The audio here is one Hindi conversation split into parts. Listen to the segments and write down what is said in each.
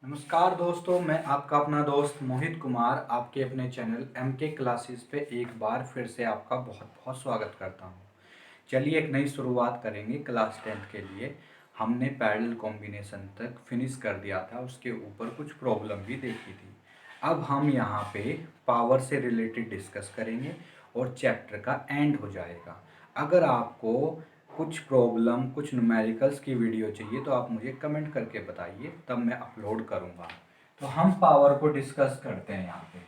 नमस्कार दोस्तों, मैं आपका अपना दोस्त मोहित कुमार आपके अपने चैनल एम के क्लासेस पे एक बार फिर से आपका बहुत बहुत स्वागत करता हूँ। चलिए एक नई शुरुआत करेंगे क्लास 10th के लिए। हमने पैरेलल कॉम्बिनेशन तक फिनिश कर दिया था, उसके ऊपर कुछ प्रॉब्लम भी देखी थी। अब हम यहाँ पे पावर से रिलेटेड डिस्कस करेंगे और चैप्टर का एंड हो जाएगा। अगर आपको कुछ प्रॉब्लम, कुछ न्यूमेरिकल्स की वीडियो चाहिए तो आप मुझे कमेंट करके बताइए, तब मैं अपलोड करूँगा। तो हम पावर को डिस्कस करते हैं। यहाँ पे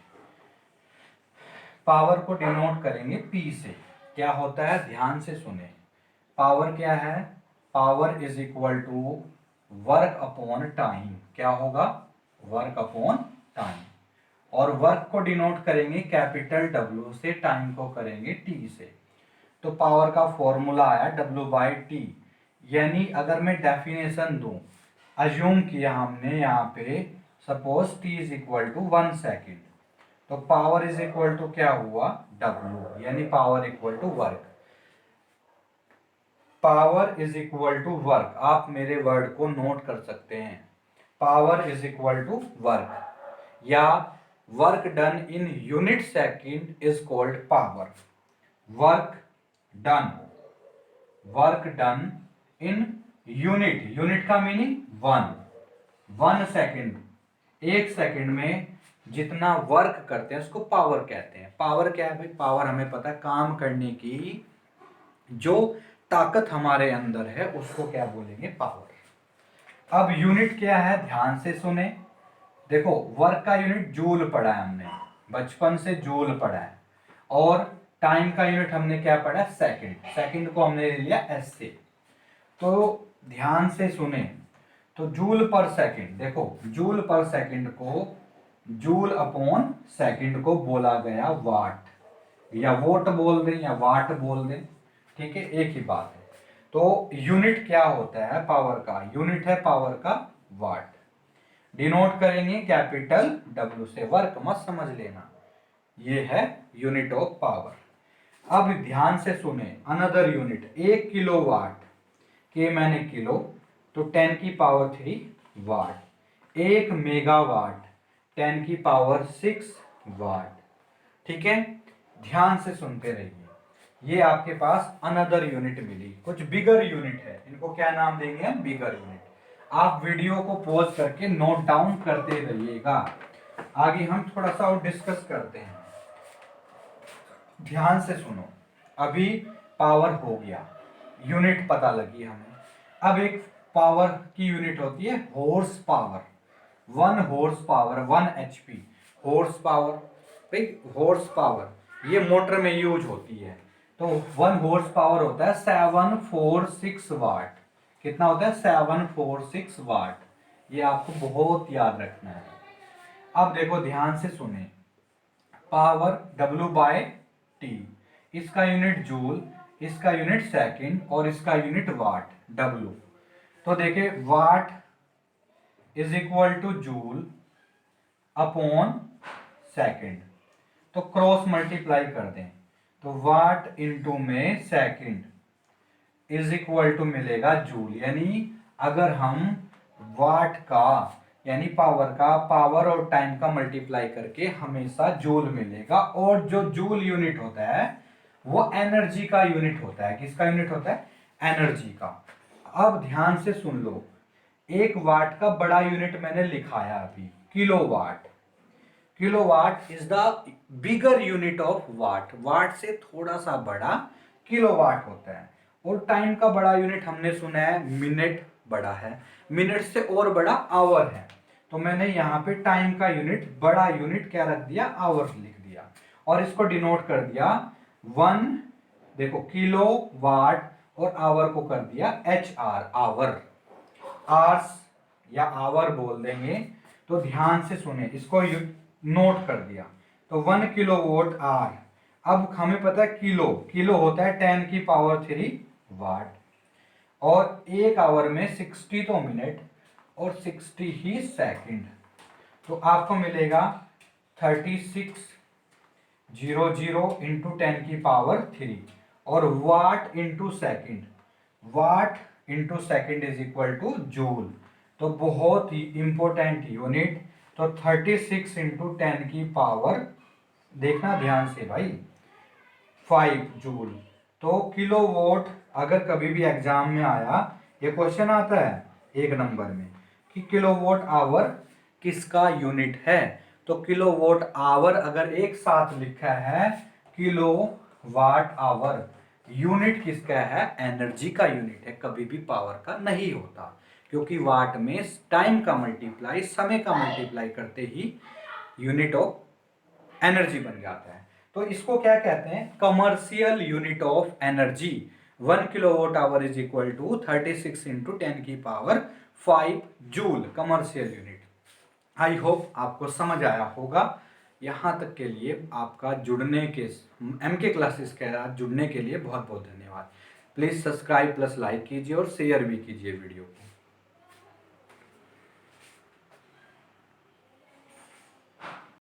पावर को डिनोट करेंगे पी से। क्या होता है, ध्यान से सुने। पावर क्या है? Power is equal to work upon time. क्या होगा? Work upon time. और वर्क को डिनोट करेंगे कैपिटल डब्ल्यू से, टाइम को करेंगे टी से। तो पावर का फॉर्मूला आया डब्ल्यू बाई टी। यानी अगर मैं डेफिनेशन दूं, अज्यूम किया हमने यहाँ पे, suppose T is equal to 1 second, तो पावर इज इक्वल टू क्या हुआ? डब्ल्यू, यानी power equal to work. Power is equal to work, आप मेरे वर्ड को नोट कर सकते हैं। Power is equal to work, या work done in unit second is called power. Work done, work done in unit, unit का मीनिंग 1 सेकेंड, 1 सेकेंड में जितना वर्क करते हैं उसको पावर कहते हैं। पावर क्या है भाई? पावर हमें पता है, काम करने की जो ताकत हमारे अंदर है उसको क्या बोलेंगे? पावर। अब यूनिट क्या है, ध्यान से सुने। देखो, वर्क का यूनिट जूल पढ़ा है हमने, बचपन से जूल पढ़ा है। और टाइम का यूनिट हमने क्या पढ़ा? सेकंड। सेकंड को हमने ले लिया एस से। तो ध्यान से सुने, तो जूल पर सेकंड, देखो जूल पर सेकंड को जूल अपॉन सेकंड को बोला गया वाट, या वोट बोल दें या वाट बोल दें, ठीक है, एक ही बात है। तो यूनिट क्या होता है पावर का? यूनिट है पावर का वाट। डिनोट करेंगे कैपिटल डब्ल्यू से, वर्क मत समझ लेना, ये है यूनिट ऑफ पावर। अब ध्यान से सुने, अनदर यूनिट 1 किलोवाट, के मैंने किलो, तो 10 की पावर 3 वाट। 1 मेगावाट 10 की पावर 6 वाट। ठीक है, ध्यान से सुनते रहिए। ये आपके पास अनदर यूनिट मिली, कुछ बिगर यूनिट है, इनको क्या नाम देंगे हम? Bigger unit. आप वीडियो को पॉज करके नोट डाउन करते रहिएगा। आगे हम थोड़ा सा और डिस्कस करते हैं। ध्यान से सुनो, अभी पावर हो गया, यूनिट पता लगी हमें। अब एक पावर की यूनिट होती है horse power. 1 horse power 1 HP। Horse power भाई, हॉर्स पावर ये मोटर में यूज होती है। तो 1 हॉर्स पावर होता है 746 वाट। कितना होता है? 746 वाट। ये आपको बहुत याद रखना है। अब देखो ध्यान से सुने, पावर डब्ल्यू बाय टी, इसका यूनिट जूल, इसका यूनिट सेकंड और इसका यूनिट वाट डब्ल्यू। तो देखिए, what is equal to joule upon second, तो क्रॉस मल्टीप्लाई कर दें, तो वाट इंटू में सेकंड इज इक्वल टू मिलेगा जूल। यानी अगर हम वाट का यानी पावर का, पावर और टाइम का मल्टीप्लाई करके हमेशा जूल मिलेगा। और जो जूल यूनिट होता है वो एनर्जी का यूनिट होता है। किसका यूनिट होता है? एनर्जी का। अब ध्यान से सुन लो, 1 वाट का बड़ा यूनिट मैंने लिखाया अभी, kilowatt. Kilowatt is the bigger unit of watt. Watt से थोड़ा सा बड़ा किलोवाट होता है। और टाइम का बड़ा यूनिट हमने सुना है मिनट बड़ा है, मिनट से और बड़ा आवर है। तो मैंने यहाँ पे टाइम का यूनिट, बड़ा यूनिट क्या रख दिया? आवर लिख दिया। और इसको डिनोट कर दिया 1, देखो किलो वाट, और आवर को कर दिया HR, आवर। आवर्स या आवर बोल देंगे। तो ध्यान से सुने, इसको नोट कर दिया, तो 1 किलोवाट आर। अब हमें पता है किलो, किलो होता है 10 की पावर 3 वाट। और 1 आवर में 60 तो मिनट और 60 ही सेकंड, तो आपको मिलेगा 3600 इंटू 10 की पावर 3। और watt into second, watt into second is equal to joule. तो बहुत ही इंपॉर्टेंट यूनिट। तो 36 इंटू 10 की पावर, देखना ध्यान से भाई, 5 जूल। तो किलोवाट, अगर कभी भी एग्जाम में आया, ये क्वेश्चन आता है 1 नंबर में कि किलोवाट आवर किसका यूनिट है, तो किलोवाट आवर अगर एक साथ लिखा है, किलो वाट आवर यूनिट किसका है, एनर्जी का यूनिट है, कभी भी पावर का नहीं होता, क्योंकि वाट में टाइम का मल्टीप्लाई, समय का मल्टीप्लाई करते ही यूनिट ऑफ एनर्जी बन जाता है। तो इसको क्या कहते हैं, commercial unit of energy. 1 kilowatt hour is equal to 36 into 10 की power 5 joule, commercial unit. I hope आपको समझ आया होगा। यहाँ तक के लिए आपका जुड़ने के, MK क्लासेस के साथ जुड़ने के लिए बहुत बहुत धन्यवाद। प्लीज़ सब्सक्राइब प्लस लाइक कीजिए और शेयर भी कीजिए वीडियो को।